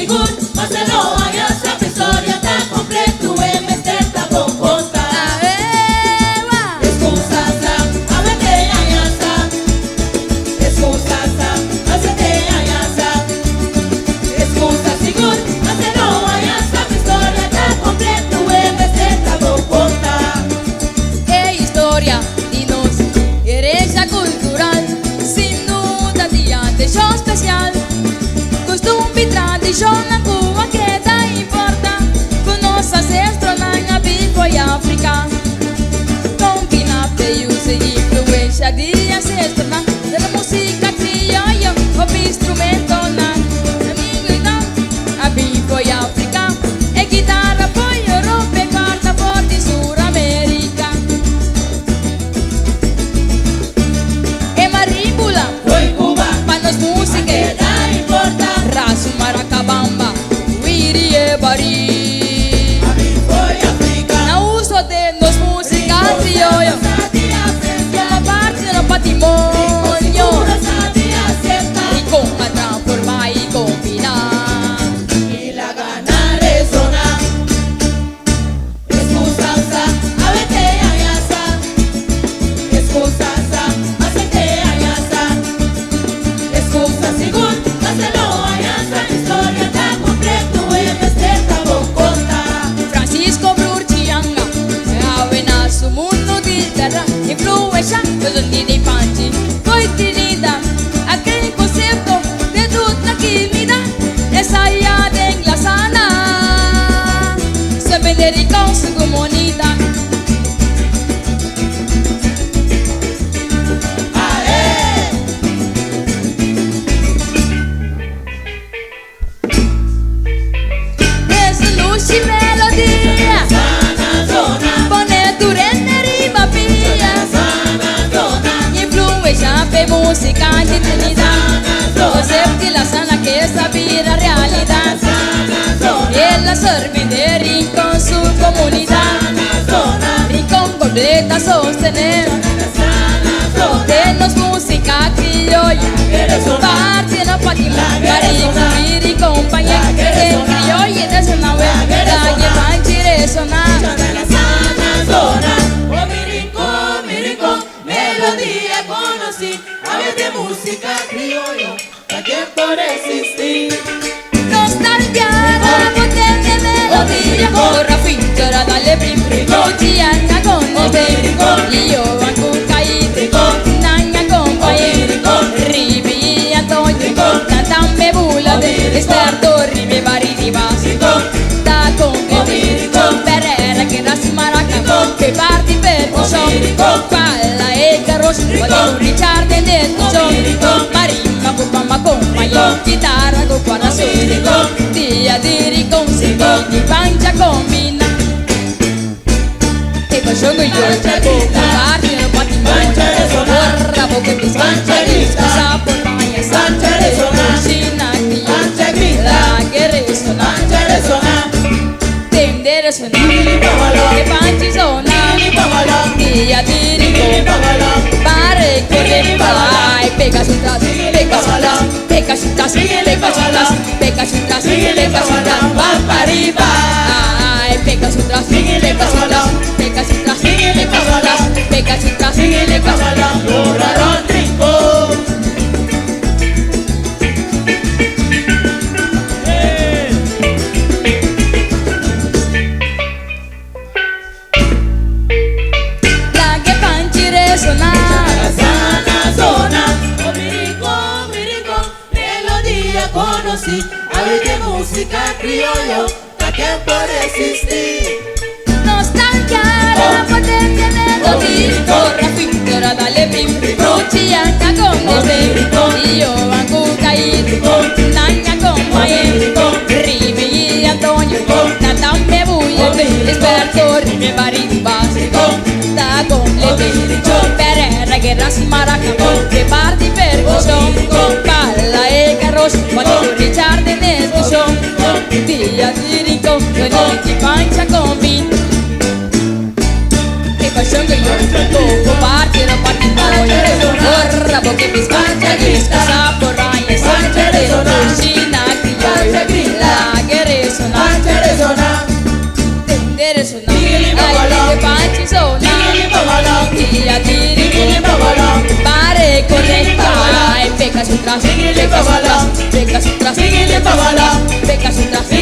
sigur, Marcelo Ayasa, historia está completo, en este tabón conta. Excusa sa, abete Ayasa, excusa sa, abete Ayasa, excusa sigur, Marcelo Ayasa, historia está completo, en este tabón conta. Historia de nos, herencia cultural, sin duda día de show especial. Costumbre y tradición, la Cuba que te importa, con los ancestros, la vivo y África. Combina peyuse y influencia de ancestros, de la música criolla, o instrumento, la amigo a vivo y África. E guitarra poi Europa, quarta forte Suramérica. E maribula, Foi Cuba, panos que musiche, te importa. rasu maracabamba, wiri e bari. A mí foi África. Na uso de nos música criolla, como parte del patrimonio, y con la transforma y combinar. Y la gana resona. Excusa sa, abete Ayasa, excusa sa, abete Ayasa, excusa sigur, Marcelo Ayasa, historia está completo, en este tabón conta. Francisco Brurcianga, avena su mundo di terra, influenza, bisogni dei panci, poi Trinidad, aquel concepto de tutta chimida, e saia de la sana, se vendere con su comunità. Aê! Desluci melodia, Sana zona, boneto renderiva via, sana zona, influenza per musica di Trinidad, concepti la sana che sabia la realidad. sana zona, E la serve rincon su comunità, sana zona, rincon completa sostener, sana zona. de nos música criolla, parte no patrimonio, y ricompañe, que criolla de su nave, la llevan chire sonar. Sana zona, oh mi rincón, melodía conocí, a de música criolla, ¿para quién por existir? Nostalgia, la potente melodía, corra finchera, dale brim, ricochiana con este, y yo banco caído, nanga compañe, ribi Antonio, tantambe bula de esterto, ribi bari di basico, da compete, perera che rasi maraca, che parti per cusciò, palla e carroci, voglio Richard e detto, marimba, pupamma compañe, chitarra con quadra solo, dia di riconsigo, di pancia combina. E poi sciolgo io, parti nel patrimonio, vorrà poco mi scancia, saponaia, cucina qui, la che resona, tendere suonare, e panci suona, dia di riconsigo, pare che vai, pega su tas, pega su tas, pega su tas, pega su tas, pega su tas, pega su tas, va para arriba. Ay, pega su tas, pega su tas, pega su tas, pega su tas, pega su tas, pega su tas, Loraron rincón. la che panci resona. Sana zona, oh mi rincón, melodía conocí, a de música criollo, ¿para quién por existir? Nostalgia, la potente melodía, corra finchera, dale bim, rucciana con este, io banco caído, nanga compañe, ribi Antonio, tantambe buia, esperto, ribi bari di basico, da complete, perera che rasi maraca, che parti per cusciò, palla e carroci, voglio Richard e detto, dia di rincon, di pancia combina. E poi sciolgo io, poco parte no patrimonio, vorrà poco mi scancia, saponaia, cucina criolla, la música.